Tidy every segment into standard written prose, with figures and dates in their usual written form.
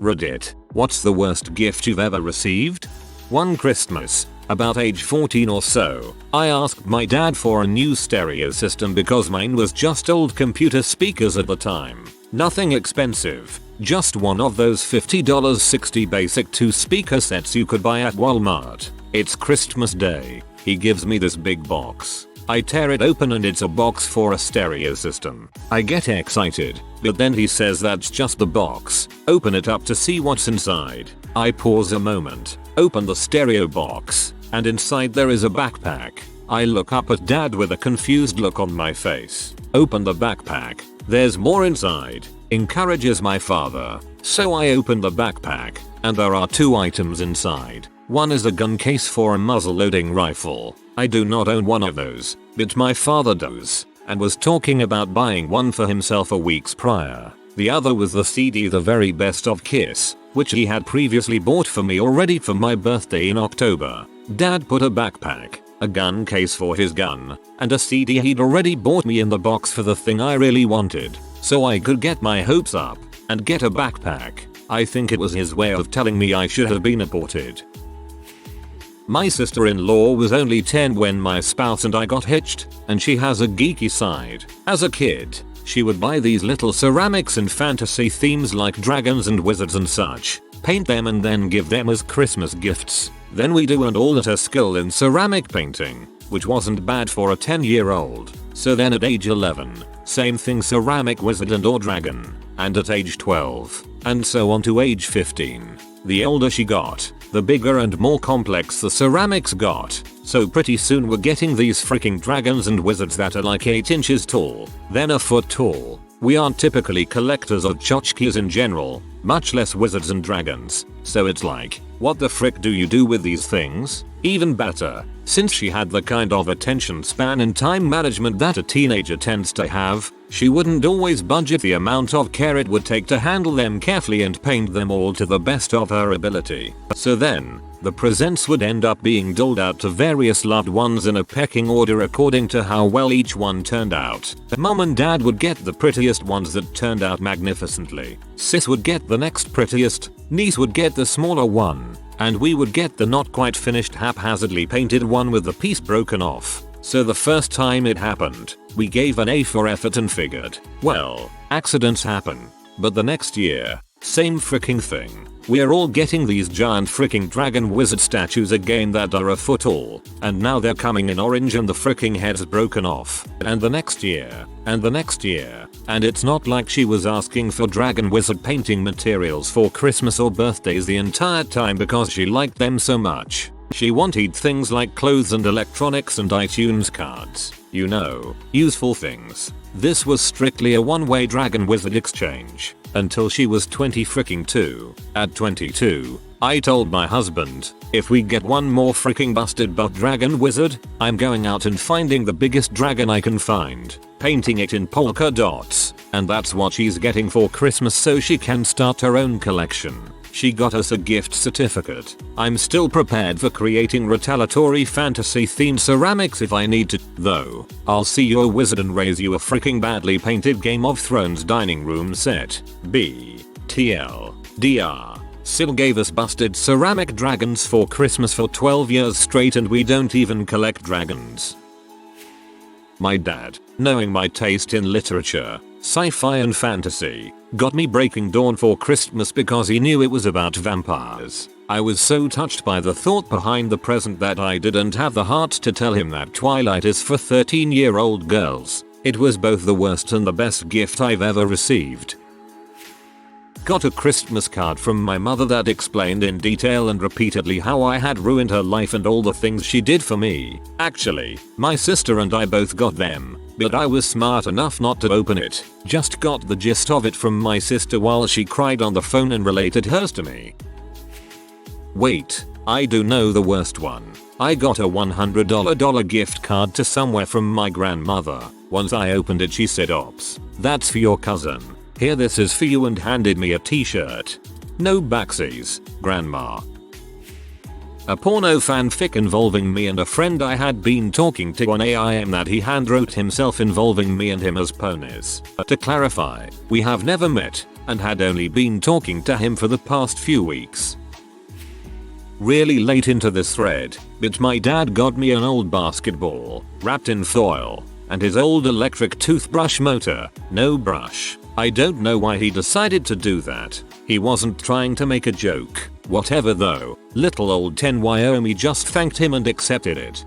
Reddit, what's the worst gift you've ever received? One Christmas, about age 14 or so, I asked my dad for a new stereo system because mine was just old computer speakers at the time. Nothing expensive, just one of those $50 60 basic 2 speaker sets you could buy at Walmart. It's Christmas Day. He gives me this big box. I tear it open and it's a box for a stereo system. I get excited, but then he says that's just the box. Open it up to see what's inside. I pause a moment, open the stereo box, and inside there is a backpack. I look up at dad with a confused look on my face. Open the backpack. There's more inside. Encourages my father. So I open the backpack, and there are 2 items inside. One is a gun case for a muzzle-loading rifle. I do not own one of those, but my father does, and was talking about buying one for himself a weeks prior. The other was the CD The Very Best of Kiss, which he had previously bought for me already for my birthday in October. Dad put a backpack, a gun case for his gun, and a CD he'd already bought me in the box for the thing I really wanted, so I could get my hopes up and get a backpack. I think it was his way of telling me I should have been aborted. My sister-in-law was only 10 when my spouse and I got hitched, and she has a geeky side. As a kid, she would buy these little ceramics and fantasy themes like dragons and wizards and such, paint them and then give them as Christmas gifts. Then we do and all at her skill in ceramic painting, which wasn't bad for a 10-year-old. So then at age 11, same thing, ceramic wizard and or dragon, and at age 12, and so on to age 15. The older she got, the bigger and more complex the ceramics got, so pretty soon we're getting these freaking dragons and wizards that are like 8 inches tall, then a foot tall. We aren't typically collectors of tchotchkes in general, much less wizards and dragons, so it's like, what the frick do you do with these things? Even better, since she had the kind of attention span and time management that a teenager tends to have, she wouldn't always budget the amount of care it would take to handle them carefully and paint them all to the best of her ability. So then, the presents would end up being doled out to various loved ones in a pecking order according to how well each one turned out. Mom and dad would get the prettiest ones that turned out magnificently. Sis would get the next prettiest, niece would get the smaller one, and we would get the not quite finished haphazardly painted one with the piece broken off. So the first time it happened, we gave an A for effort and figured, well, accidents happen. But the next year, same freaking thing. We're all getting these giant freaking dragon wizard statues again that are a foot tall, and now they're coming in orange and the freaking head's broken off. And the next year, and the next year, and it's not like she was asking for dragon wizard painting materials for Christmas or birthdays the entire time because she liked them so much. She wanted things like clothes and electronics and iTunes cards. You know, useful things. This was strictly a one-way dragon wizard exchange. Until she was 22. At 22, I told my husband, if we get one more freaking busted butt dragon wizard, I'm going out and finding the biggest dragon I can find, painting it in polka dots, and that's what she's getting for Christmas so she can start her own collection. She got us a gift certificate. I'm still prepared for creating retaliatory fantasy themed ceramics if I need to, though. I'll see you a wizard and raise you a freaking badly painted Game of Thrones dining room set. BTLDR. Sil gave us busted ceramic dragons for Christmas for 12 years straight and we don't even collect dragons. My dad, knowing my taste in literature, sci-fi and fantasy, got me Breaking Dawn for Christmas because he knew it was about vampires. I was so touched by the thought behind the present that I didn't have the heart to tell him that Twilight is for 13-year-old girls. It was both the worst and the best gift I've ever received. Got a Christmas card from my mother that explained in detail and repeatedly how I had ruined her life and all the things she did for me. Actually, my sister and I both got them, but I was smart enough not to open it. Just got the gist of it from my sister while she cried on the phone and related hers to me. Wait, I do know the worst one. I got a $100 gift card to somewhere from my grandmother. Once I opened it she said, "Ops, that's for your cousin. Here, this is for you," and handed me a t-shirt. No backsies, grandma. A porno fanfic involving me and a friend I had been talking to on AIM that he handwrote himself involving me and him as ponies. To clarify, we have never met, and had only been talking to him for the past few weeks. Really late into this thread, but my dad got me an old basketball, wrapped in foil, and his old electric toothbrush motor, no brush. I don't know why he decided to do that. He wasn't trying to make a joke. Whatever though, little old 10 Wyoming just thanked him and accepted it.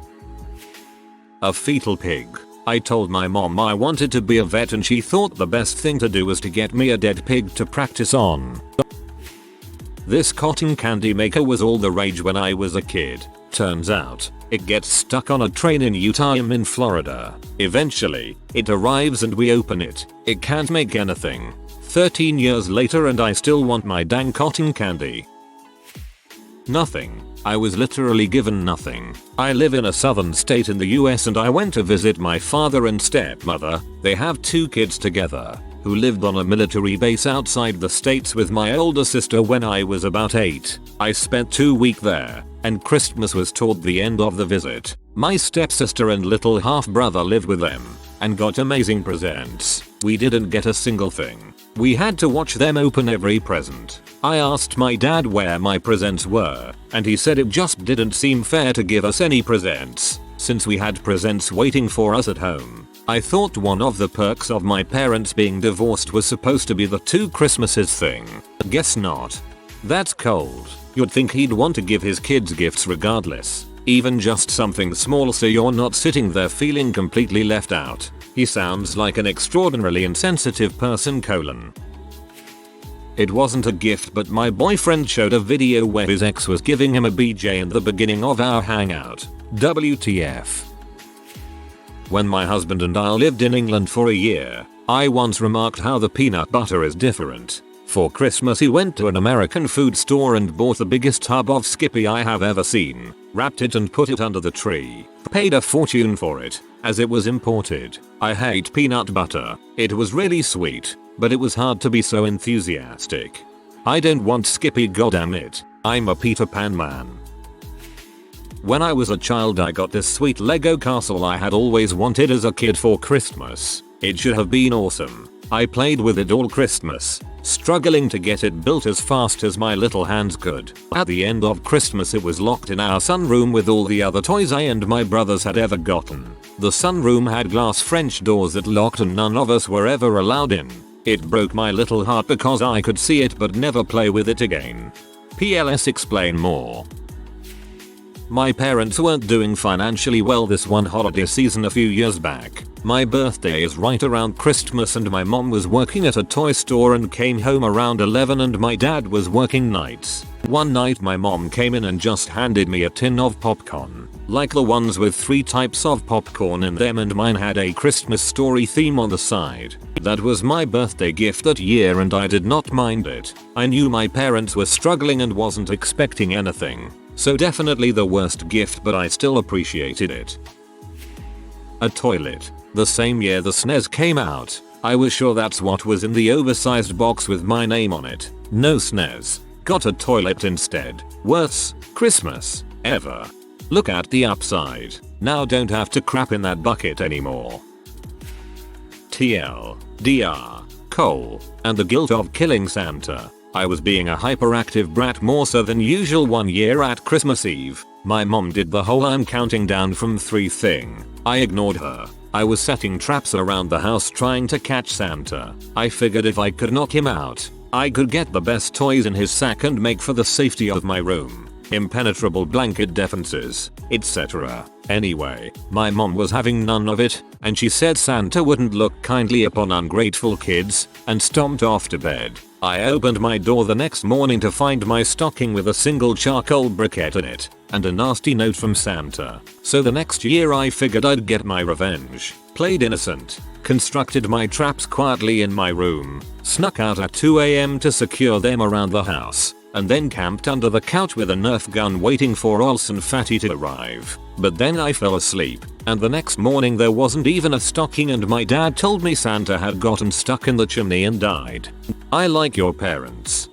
A fetal pig. I told my mom I wanted to be a vet and she thought the best thing to do was to get me a dead pig to practice on. This cotton candy maker was all the rage when I was a kid. Turns out, it gets stuck on a train in Utah. I'm in Florida. Eventually, it arrives and we open it. It can't make anything. 13 years later and I still want my dang cotton candy. Nothing. I was literally given nothing. I live in a southern state in the US and I went to visit my father and stepmother. They have 2 kids together, who lived on a military base outside the states with my older sister when I was about 8. I spent 2 weeks there, and Christmas was toward the end of the visit. My stepsister and little half-brother lived with them, and got amazing presents. We didn't get a single thing. We had to watch them open every present. I asked my dad where my presents were, and he said it just didn't seem fair to give us any presents, since we had presents waiting for us at home. I thought one of the perks of my parents being divorced was supposed to be the 2 Christmases thing. Guess not. That's cold. You'd think he'd want to give his kids gifts regardless. Even just something small so you're not sitting there feeling completely left out. He sounds like an extraordinarily insensitive person. It wasn't a gift, but my boyfriend showed a video where his ex was giving him a BJ in the beginning of our hangout. WTF. When my husband and I lived in England for a year, I once remarked how the peanut butter is different. For Christmas he went to an American food store and bought the biggest tub of Skippy I have ever seen, wrapped it and put it under the tree. Paid a fortune for it, as it was imported. I hate peanut butter. It was really sweet, but it was hard to be so enthusiastic. I don't want Skippy, goddammit. I'm a Peter Pan man. When I was a child I got this sweet Lego castle I had always wanted as a kid for Christmas. It should have been awesome. I played with it all Christmas, struggling to get it built as fast as my little hands could. At the end of Christmas it was locked in our sunroom with all the other toys I and my brothers had ever gotten. The sunroom had glass French doors that locked and none of us were ever allowed in. It broke my little heart because I could see it but never play with it again. PLS explain more. My parents weren't doing financially well this one holiday season a few years back. My birthday is right around Christmas and my mom was working at a toy store and came home around 11 and my dad was working nights. One night my mom came in and just handed me a tin of popcorn, like the ones with 3 types of popcorn in them, and mine had a Christmas story theme on the side. That was my birthday gift that year and I did not mind it. I knew my parents were struggling and wasn't expecting anything. So definitely the worst gift, but I still appreciated it. A toilet. The same year the SNES came out, I was sure that's what was in the oversized box with my name on it. No SNES. Got a toilet instead. Worst Christmas ever. Look at the upside. Now don't have to crap in that bucket anymore. TL. DR. Cole. And the guilt of killing Santa. I was being a hyperactive brat more so than usual one year at Christmas Eve. My mom did the whole I'm counting down from 3 thing. I ignored her. I was setting traps around the house trying to catch Santa. I figured if I could knock him out, I could get the best toys in his sack and make for the safety of my room. Impenetrable blanket defenses, etc. Anyway, my mom was having none of it, and she said Santa wouldn't look kindly upon ungrateful kids, and stomped off to bed. I opened my door the next morning to find my stocking with a single charcoal briquette in it, and a nasty note from Santa. So the next year I figured I'd get my revenge. Played innocent, constructed my traps quietly in my room, snuck out at 2 AM to secure them around the house, and then camped under the couch with a Nerf gun waiting for Olsen Fatty to arrive. But then I fell asleep, and the next morning there wasn't even a stocking and my dad told me Santa had gotten stuck in the chimney and died. I like your parents.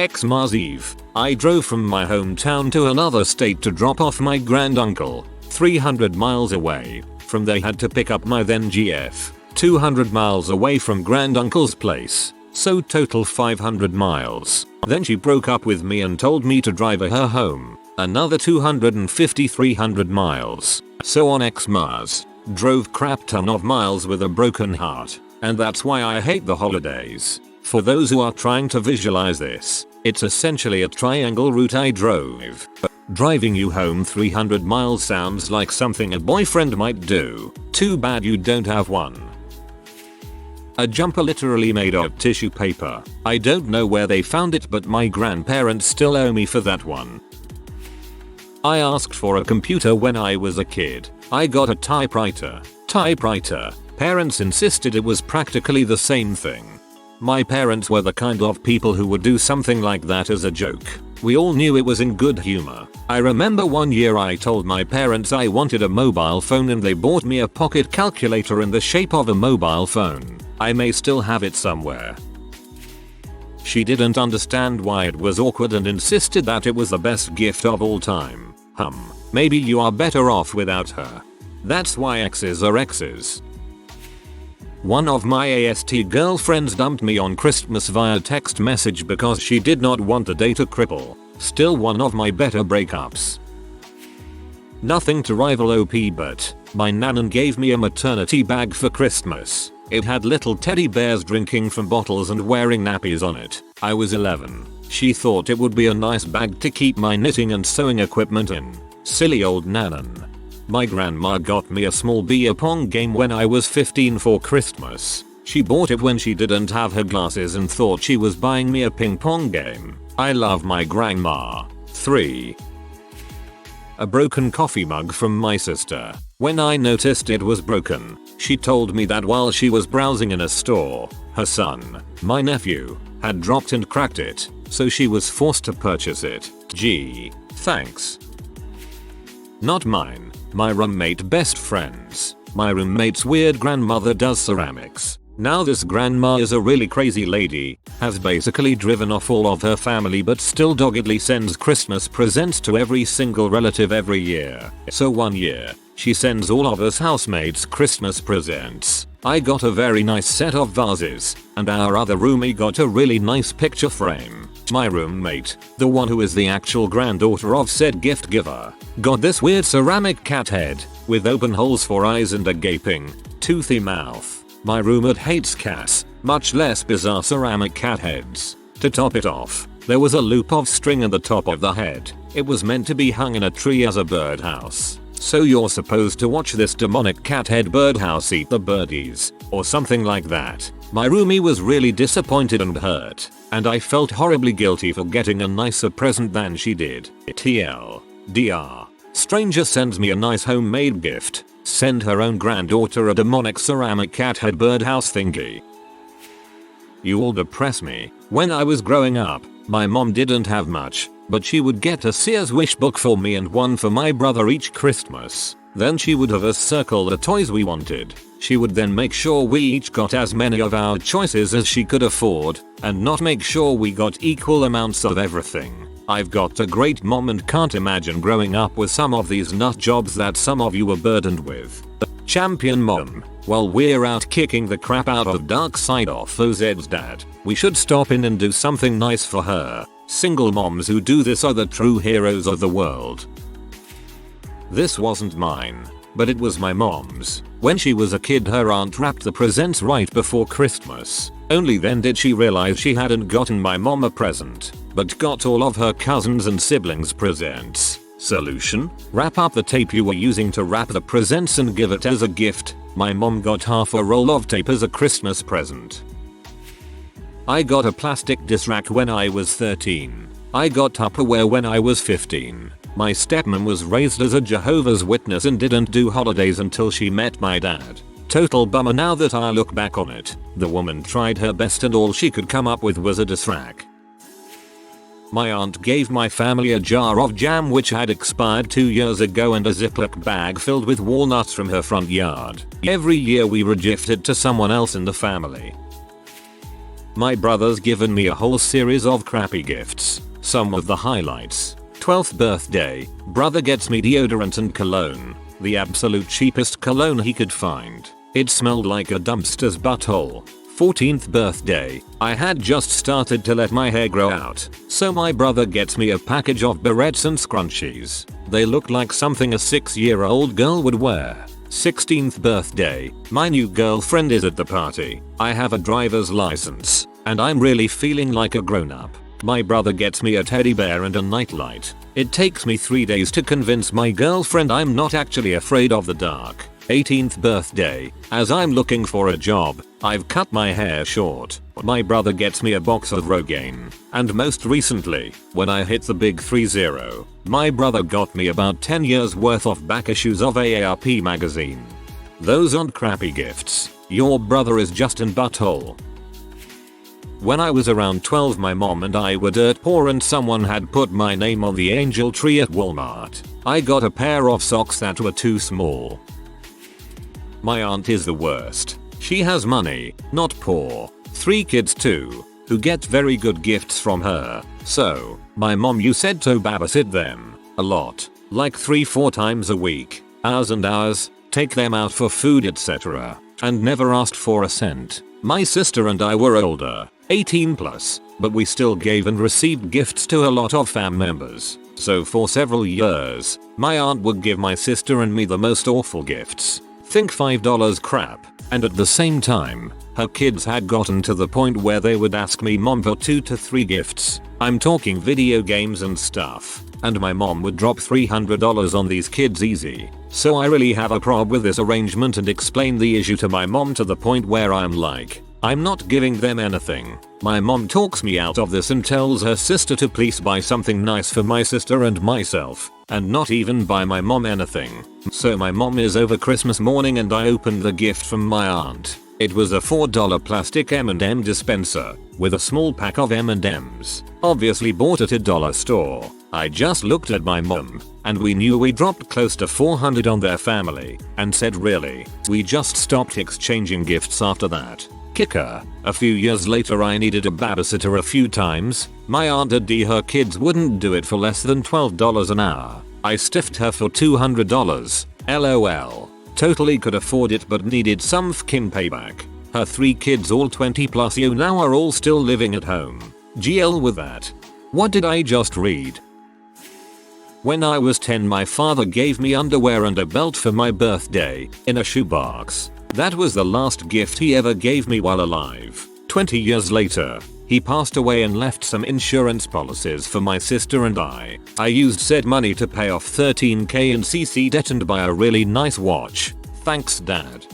Xmas Eve, I drove from my hometown to another state to drop off my granduncle, 300 miles away. From there had to pick up my then GF, 200 miles away from granduncle's place. so total 500 miles. Then she broke up with me and told me to drive her home. Another 250-300 miles. So on Xmas, drove crap ton of miles with a broken heart. And that's why I hate the holidays. For those who are trying to visualize this, it's essentially a triangle route I drove. Driving you home 300 miles sounds like something a boyfriend might do. Too bad you don't have one. A jumper literally made of tissue paper. I don't know where they found it, but my grandparents still owe me for that one. I asked for a computer when I was a kid. I got a typewriter. Parents insisted it was practically the same thing. My parents were the kind of people who would do something like that as a joke. We all knew it was in good humor. I remember one year I told my parents I wanted a mobile phone and they bought me a pocket calculator in the shape of a mobile phone. I may still have it somewhere. She didn't understand why it was awkward and insisted that it was the best gift of all time. Maybe you are better off without her. That's why exes are exes. One of my AST girlfriends dumped me on Christmas via text message because she did not want the data cripple. Still one of my better breakups. Nothing to rival OP, but my nanan gave me a maternity bag for Christmas. It had little teddy bears drinking from bottles and wearing nappies on it. I was 11. She thought it would be a nice bag to keep my knitting and sewing equipment in. Silly old nanan. My grandma got me a small beer pong game when I was 15 for Christmas. She bought it when she didn't have her glasses and thought she was buying me a ping pong game. I love my grandma. 3. A broken coffee mug from my sister. When I noticed it was broken, she told me that while she was browsing in a store, her son, my nephew, had dropped and cracked it, so she was forced to purchase it. Gee, thanks. Not mine. My roommate best friends. My roommate's weird grandmother does ceramics. Now this grandma is a really crazy lady, has basically driven off all of her family but still doggedly sends Christmas presents to every single relative every year. So one year, she sends all of us housemates Christmas presents. I got a very nice set of vases, and our other roomie got a really nice picture frame. My roommate, the one who is the actual granddaughter of said gift giver, got this weird ceramic cat head, with open holes for eyes and a gaping, toothy mouth. My roommate hates cats, much less bizarre ceramic cat heads. To top it off, there was a loop of string in the top of the head. It was meant to be hung in a tree as a birdhouse. So you're supposed to watch this demonic cat head birdhouse eat the birdies, or something like that. My roomie was really disappointed and hurt, and I felt horribly guilty for getting a nicer present than she did. TLDR. Stranger sends me a nice homemade gift. Send her own granddaughter a demonic ceramic cat head birdhouse thingy. You all depress me. When I was growing up, my mom didn't have much, but she would get a Sears wishbook for me and one for my brother each Christmas. Then she would have us circle the toys we wanted. She would then make sure we each got as many of our choices as she could afford, and not make sure we got equal amounts of everything. I've got a great mom and can't imagine growing up with some of these nut jobs that some of you were burdened with. Champion mom. While we're out kicking the crap out of dark side off OZ's dad, we should stop in and do something nice for her. Single moms who do this are the true heroes of the world. This wasn't mine, but it was my mom's. When she was a kid, her aunt wrapped the presents right before Christmas. Only then did she realize she hadn't gotten my mom a present, but got all of her cousins and siblings presents. Solution? Wrap up the tape you were using to wrap the presents and give it as a gift. My mom got half a roll of tape as a Christmas present. I got a plastic dish rack when I was 13. I got Tupperware when I was 15. My stepmom was raised as a Jehovah's Witness and didn't do holidays until she met my dad. Total bummer now that I look back on it. The woman tried her best and all she could come up with was a dish rack. My aunt gave my family a jar of jam which had expired 2 years ago and a Ziploc bag filled with walnuts from her front yard. Every year we regift it to someone else in the family. My brother's given me a whole series of crappy gifts. Some of the highlights. 12th birthday, brother gets me deodorant and cologne. The absolute cheapest cologne he could find. It smelled like a dumpster's butthole. 14th birthday. I had just started to let my hair grow out, so my brother gets me a package of barrettes and scrunchies. They look like something a 6-year-old girl would wear. 16th birthday. My new girlfriend is at the party. I have a driver's license, and I'm really feeling like a grown-up. My brother gets me a teddy bear and a nightlight. It takes me 3 days to convince my girlfriend I'm not actually afraid of the dark. 18th birthday. As I'm looking for a job, I've cut my hair short. My brother gets me a box of Rogaine. And most recently, when I hit the big 30, my brother got me about 10 years worth of back issues of AARP magazine. Those aren't crappy gifts. Your brother is just in butthole. When I was around 12, my mom and I were dirt poor and someone had put my name on the angel tree at Walmart. I got a pair of socks that were too small. My aunt is the worst. She has money, not poor. 3 kids too, who get very good gifts from her. So, my mom used to babysit them. A lot. Like 3-4 times a week. Hours and hours. Take them out for food etc. And never asked for a cent. My sister and I were older. 18 plus. But we still gave and received gifts to a lot of fam members. So for several years, my aunt would give my sister and me the most awful gifts. Think $5 crap. And at the same time, her kids had gotten to the point where they would ask me mom for 2 to 3 gifts. I'm talking video games and stuff. And my mom would drop $300 on these kids easy. So I really have a problem with this arrangement and explain the issue to my mom to the point where I'm like, I'm not giving them anything. My mom talks me out of this and tells her sister to please buy something nice for my sister and myself, and not even buy my mom anything. So my mom is over Christmas morning and I opened the gift from my aunt. It was a $4 plastic M&M dispenser with a small pack of M&Ms, obviously bought at a dollar store. I just looked at my mom, and we knew we dropped close to $400 on their family, and said really. We just stopped exchanging gifts after that. Kicker. A few years later I needed a babysitter a few times. My aunt and her kids wouldn't do it for less than $12 an hour. I stiffed her for $200. LOL. Totally could afford it but needed some fkin payback. Her 3 kids all 20 plus now are all still living at home. GL with that. What did I just read? When I was 10 my father gave me underwear and a belt for my birthday, in a shoebox. That was the last gift he ever gave me while alive. 20 years later, he passed away and left some insurance policies for my sister and I. I used said money to pay off $13,000 in CC debt and buy a really nice watch. Thanks Dad.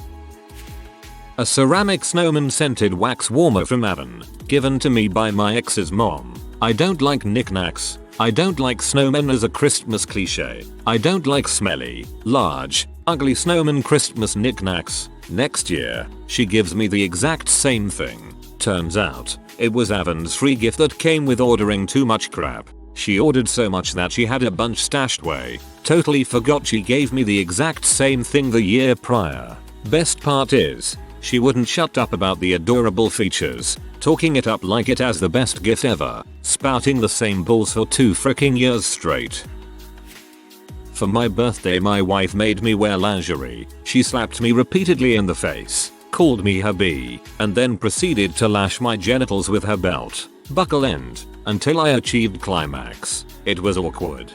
A ceramic snowman scented wax warmer from Avon, given to me by my ex's mom. I don't like knickknacks. I don't like snowmen as a Christmas cliche. I don't like smelly, large, ugly snowman Christmas knickknacks. Next year, she gives me the exact same thing. Turns out, it was Avon's free gift that came with ordering too much crap. She ordered so much that she had a bunch stashed away. Totally forgot she gave me the exact same thing the year prior. Best part is, she wouldn't shut up about the adorable features, talking it up like it as the best gift ever, spouting the same bulls for 2 fricking years straight. For my birthday my wife made me wear lingerie. She slapped me repeatedly in the face, called me her bee, and then proceeded to lash my genitals with her belt, buckle end, until I achieved climax. It was awkward.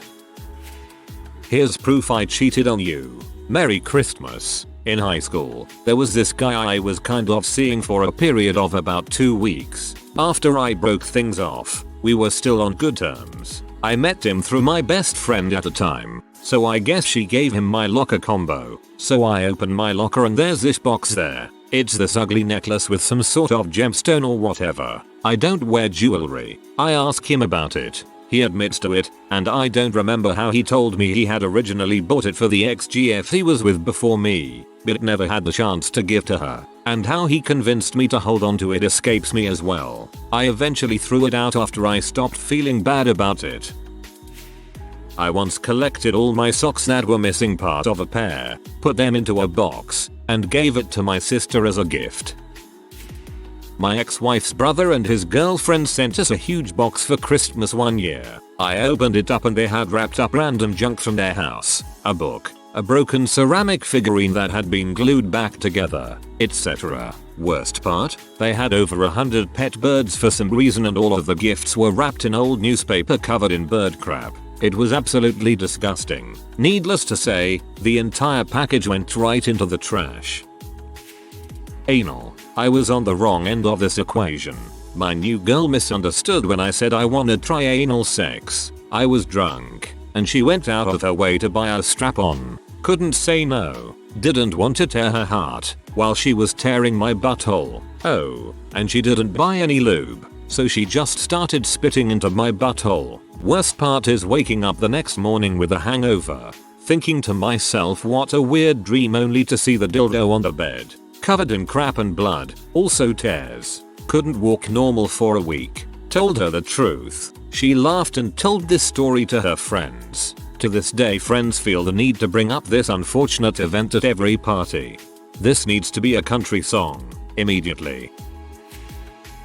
Here's proof I cheated on you. Merry Christmas. In high school, there was this guy I was kind of seeing for a period of about 2 weeks. After I broke things off, we were still on good terms. I met him through my best friend at the time, so I guess she gave him my locker combo. So I open my locker and there's this box there. It's this ugly necklace with some sort of gemstone or whatever. I don't wear jewelry. I ask him about it. He admits to it, and I don't remember how he told me he had originally bought it for the ex-GF he was with before me, but never had the chance to give to her, and how he convinced me to hold on to it escapes me as well. I eventually threw it out after I stopped feeling bad about it. I once collected all my socks that were missing part of a pair, put them into a box, and gave it to my sister as a gift. My ex-wife's brother and his girlfriend sent us a huge box for Christmas one year. I opened it up and they had wrapped up random junk from their house. A book, a broken ceramic figurine that had been glued back together, etc. Worst part, they had over 100 pet birds for some reason and all of the gifts were wrapped in old newspaper covered in bird crap. It was absolutely disgusting. Needless to say, the entire package went right into the trash. Anal. I was on the wrong end of this equation. My new girl misunderstood when I said I wanted try anal sex. I was drunk, and she went out of her way to buy a strap-on. Couldn't say no. Didn't want to tear her heart while she was tearing my butthole. Oh, and she didn't buy any lube, so she just started spitting into my butthole. Worst part is waking up the next morning with a hangover, thinking to myself what a weird dream only to see the dildo on the bed, covered in crap and blood, also tears. Couldn't walk normal for a week. Told her the truth. She laughed and told this story to her friends. To this day friends feel the need to bring up this unfortunate event at every party. This needs to be a country song, immediately.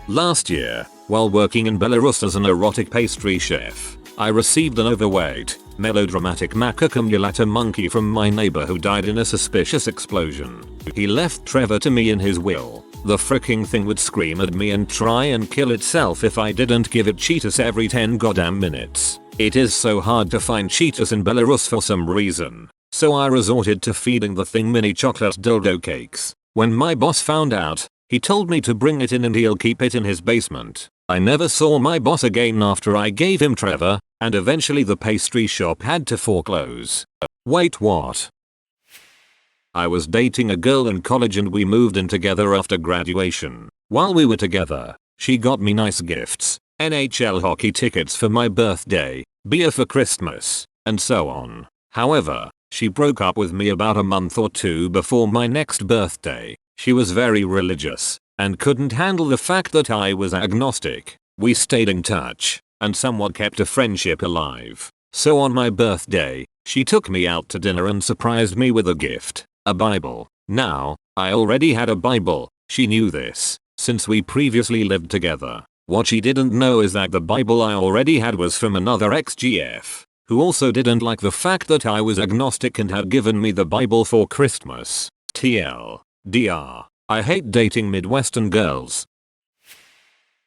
Last year, while working in Belarus as an erotic pastry chef, I received an overweight, melodramatic macaque monkey from my neighbor who died in a suspicious explosion. He left Trevor to me in his will. The fricking thing would scream at me and try and kill itself if I didn't give it Cheetos every 10 goddamn minutes. It is so hard to find Cheetos in Belarus for some reason, so I resorted to feeding the thing mini chocolate dildo cakes. When my boss found out, he told me to bring it in and he'll keep it in his basement. I never saw my boss again after I gave him Trevor, and eventually the pastry shop had to foreclose. Wait, what? I was dating a girl in college and we moved in together after graduation. While we were together, she got me nice gifts, NHL hockey tickets for my birthday, beer for Christmas, and so on. However, she broke up with me about a month or two before my next birthday. She was very religious and couldn't handle the fact that I was agnostic. We stayed in touch and somewhat kept a friendship alive. So on my birthday, she took me out to dinner and surprised me with a gift. A Bible. Now, I already had a Bible. She knew this, since we previously lived together. What she didn't know is that the Bible I already had was from another ex-GF, who also didn't like the fact that I was agnostic and had given me the Bible for Christmas. TLDR. I hate dating Midwestern girls.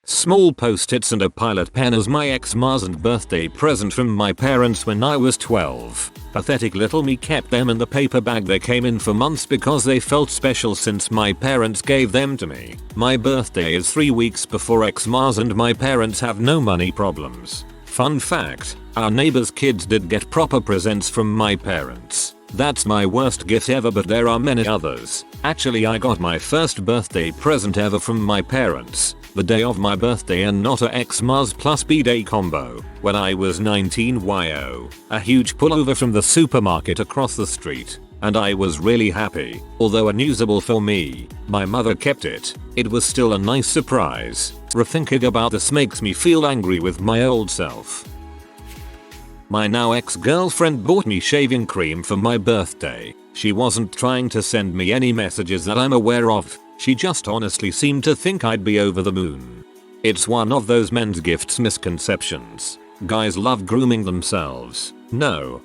Small post-its and a pilot pen as my ex-Mars and birthday present from my parents when I was 12. Pathetic little me kept them in the paper bag they came in for months because they felt special since my parents gave them to me. My birthday is 3 weeks before ex-Mars and my parents have no money problems. Fun fact, our neighbor's kids did get proper presents from my parents. That's my worst gift ever, but there are many others. Actually, I got my first birthday present ever from my parents, the day of my birthday, and not a ex-Mars plus B-Day combo, when I was 19 yo. A huge pullover from the supermarket across the street, and I was really happy. Although unusable for me, my mother kept it. It was still a nice surprise. Rethinking about this makes me feel angry with my old self. My now ex-girlfriend bought me shaving cream for my birthday. She wasn't trying to send me any messages that I'm aware of. She just honestly seemed to think I'd be over the moon. It's one of those men's gifts misconceptions. Guys love grooming themselves. No.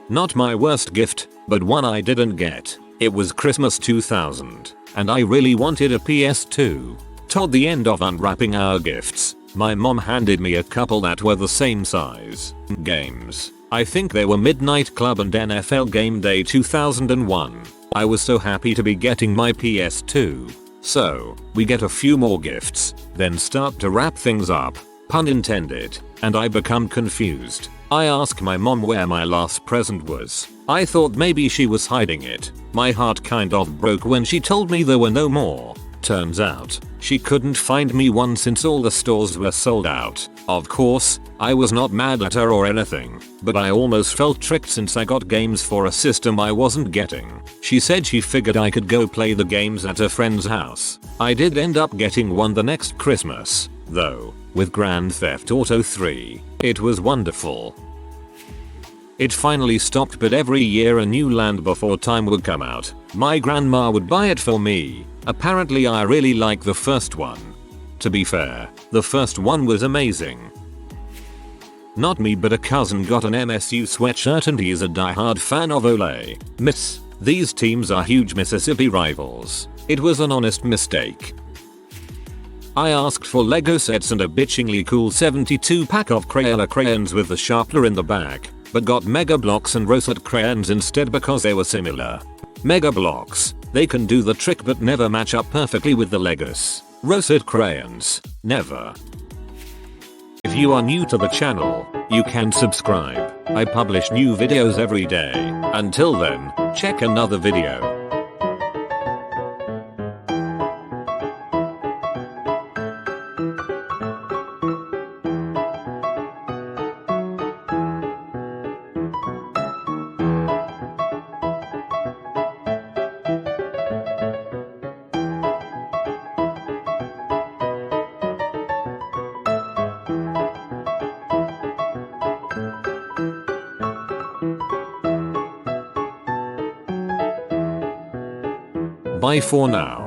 Not my worst gift, but one I didn't get. It was Christmas 2000, and I really wanted a PS2. Toward the end of unwrapping our gifts, my mom handed me a couple that were the same size. Games. I think they were Midnight Club and NFL Game Day 2001. I was so happy to be getting my PS2. So, we get a few more gifts, then start to wrap things up, pun intended, and I become confused. I ask my mom where my last present was. I thought maybe she was hiding it. My heart kind of broke when she told me there were no more. Turns out, she couldn't find me one since all the stores were sold out. Of course, I was not mad at her or anything, but I almost felt tricked since I got games for a system I wasn't getting. She said she figured I could go play the games at a friend's house. I did end up getting one the next Christmas, though, with Grand Theft Auto 3. It was wonderful. It finally stopped, but every year a new Land Before Time would come out. My grandma would buy it for me. Apparently I really like the first one. To be fair, the first one was amazing. Not me, but a cousin got an MSU sweatshirt and he is a diehard fan of Ole Miss. These teams are huge Mississippi rivals. It was an honest mistake. I asked for Lego sets and a bitchingly cool 72 pack of Crayola crayons with the sharpener in the back, but got Mega Blocks and Rosette crayons instead because they were similar. Mega Blocks, they can do the trick but never match up perfectly with the Legos. Rosette crayons, never. If you are new to the channel, you can subscribe. I publish new videos every day. Until then, check another video. Bye for now.